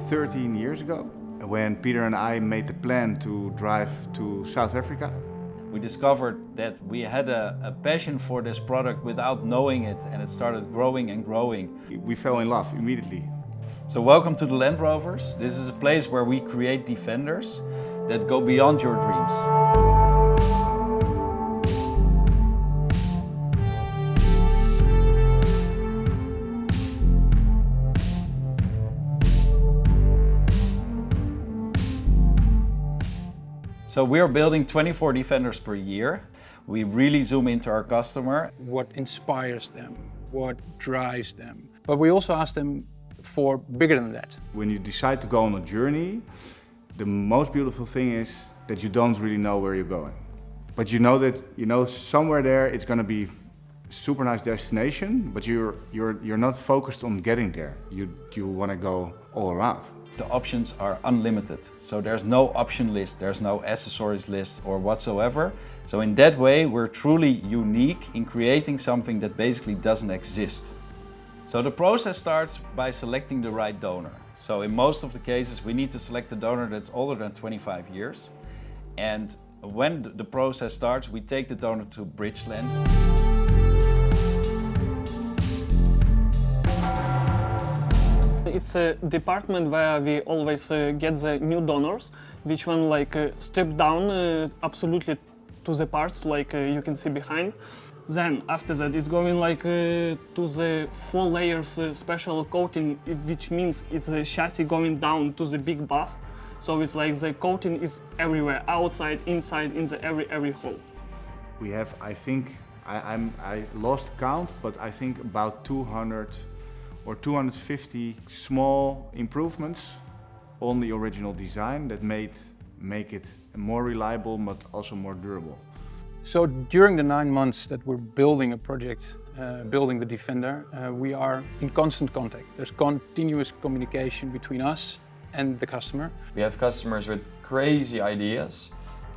13 years ago when Peter and I made the plan to drive to South Africa. We discovered that we had a passion for this product without knowing it, and it started growing and growing. We fell in love immediately. So welcome to the Land Rovers. This is a place where we create defenders that go beyond your dreams. So we are building 24 Defenders per year. We really zoom into our customer. What inspires them, what drives them. But we also ask them for bigger than that. When you decide to go on a journey, the most beautiful thing is that you don't really know where you're going. But you know that, somewhere there it's going to be a super nice destination, but you're not focused on getting there. You want to go all around. The options are unlimited. So there's no option list, there's no accessories list or whatsoever. So in that way, we're truly unique in creating something that basically doesn't exist. So the process starts by selecting the right donor. So in most of the cases, we need to select a donor that's older than 25 years. And when the process starts, we take the donor to Bridgeland. It's a department where we always get the new donors, which one strip down absolutely to the parts like you can see behind. Then after that it's going to the 4 layers special coating, which means it's the chassis going down to the big bus. So it's like the coating is everywhere, outside, inside, in the every hole. We have, I think, I lost count, but I think about 200 or 250 small improvements on the original design that make it more reliable but also more durable. So during the 9 months that we're building a project, building the Defender, we are in constant contact. There's continuous communication between us and the customer. We have customers with crazy ideas,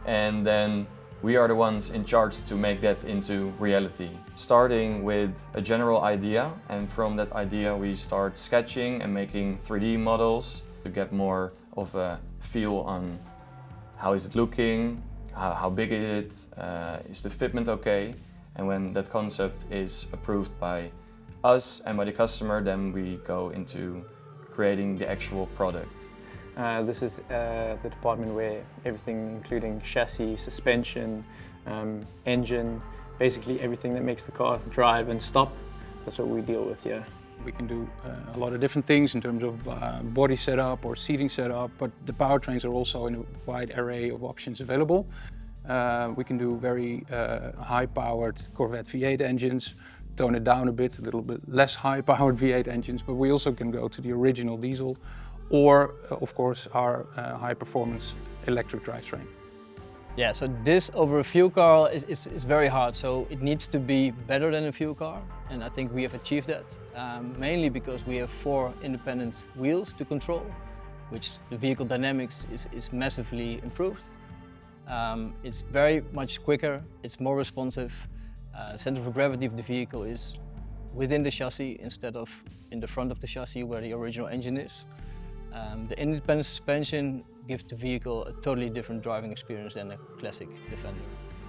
and then we are the ones in charge to make that into reality. Starting with a general idea, and from that idea we start sketching and making 3D models to get more of a feel on how is it looking, how big is it, is the fitment okay? And when that concept is approved by us and by the customer, then we go into creating the actual product. This is the department where everything, including chassis, suspension, engine, basically everything that makes the car drive and stop, that's what we deal with here. We can do a lot of different things in terms of body setup or seating setup, but the powertrains are also in a wide array of options available. We can do very high-powered Corvette V8 engines, tone it down a bit, a little bit less high-powered V8 engines, but we also can go to the original diesel, or of course our high-performance electric drivetrain. Yeah, so this over a fuel car is very hard, so it needs to be better than a fuel car, and I think we have achieved that, mainly because we have 4 independent wheels to control, which the vehicle dynamics is massively improved. It's very much quicker, it's more responsive. Center of gravity of the vehicle is within the chassis instead of in the front of the chassis where the original engine is. The independent suspension gives the vehicle a totally different driving experience than a classic Defender.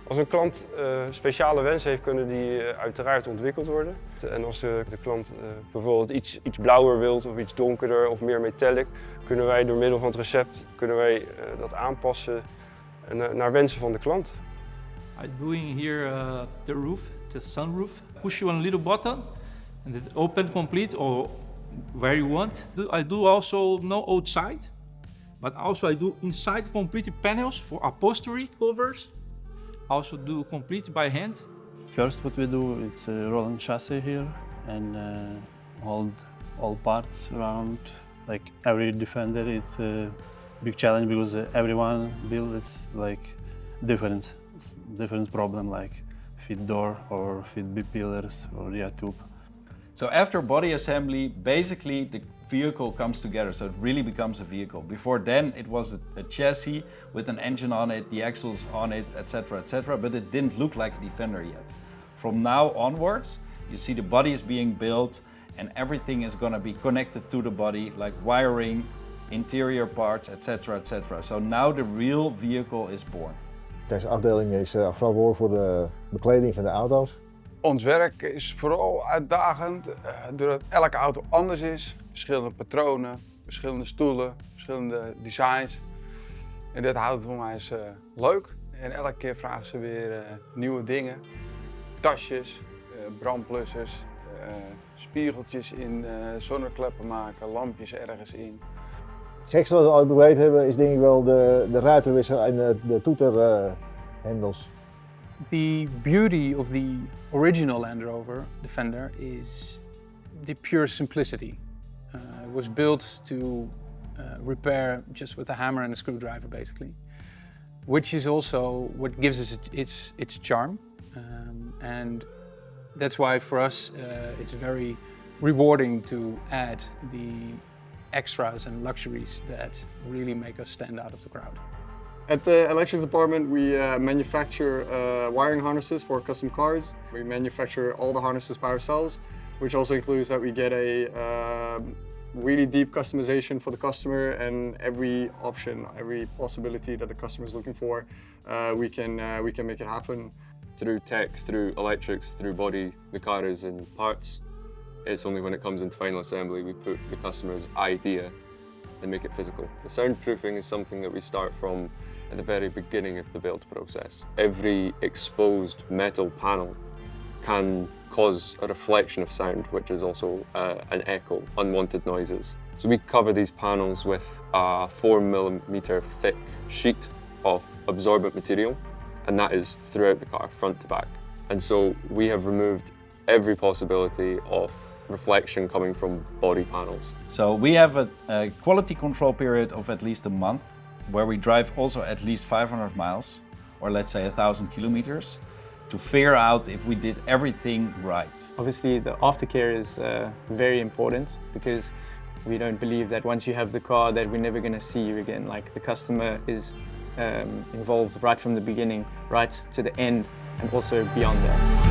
Als een klant speciale wensen heeft, kunnen die uiteraard ontwikkeld worden. En als de klant bijvoorbeeld iets blauwer wilt of iets donkerder of meer metallic, kunnen wij door middel van het recept dat aanpassen naar wensen van de klant. I'm doing here the roof, the sunroof. Push one little button and it open complete or where you want. I do also no outside, but also I do inside complete panels for upholstery covers. Also do complete by hand. First what we do, it's a rolling chassis here and hold all parts around. Like every Defender, it's a big challenge because everyone build it's like different problem, like fit door or fit B-pillars or tube. So after body assembly, basically the vehicle comes together, so it really becomes a vehicle. Before then it was a chassis with an engine on it, the axles on it, etc., but it didn't look like a Defender yet. From now onwards, you see the body is being built and everything is going to be connected to the body, like wiring, interior parts, etc., etc. So now the real vehicle is born. Deze afdeling is verantwoordelijk voor de bekleding van de auto's. Ons werk is vooral uitdagend doordat elke auto anders is. Verschillende patronen, verschillende stoelen, verschillende designs. En dat houdt het voor mij eens leuk. En elke keer vragen ze weer nieuwe dingen. Tasjes, brandblussers, spiegeltjes in zonnekleppen maken, lampjes ergens in. Het gekste wat we ooit beweerd hebben is denk ik wel de ruitenwisser en de toeterhendels. The beauty of the original Land Rover Defender is the pure simplicity. It was built to repair just with a hammer and a screwdriver basically, which is also what gives us its charm. And that's why for us it's very rewarding to add the extras and luxuries that really make us stand out of the crowd. At the electrics department, we manufacture wiring harnesses for custom cars. We manufacture all the harnesses by ourselves, which also includes that we get a really deep customization for the customer, and every option, every possibility that the customer is looking for, we can make it happen. Through tech, through electrics, through body, the car is in parts. It's only when it comes into final assembly we put the customer's idea and make it physical. The soundproofing is something that we start from at the very beginning of the build process. Every exposed metal panel can cause a reflection of sound, which is also an echo, unwanted noises. So we cover these panels with a 4mm thick sheet of absorbent material, and that is throughout the car, front to back. And so we have removed every possibility of reflection coming from body panels. So we have a quality control period of at least a month, where we drive also at least 500 miles, or let's say 1,000 kilometers, to figure out if we did everything right. Obviously the aftercare is very important, because we don't believe that once you have the car that we're never going to see you again. Like, the customer is involved right from the beginning, right to the end, and also beyond that.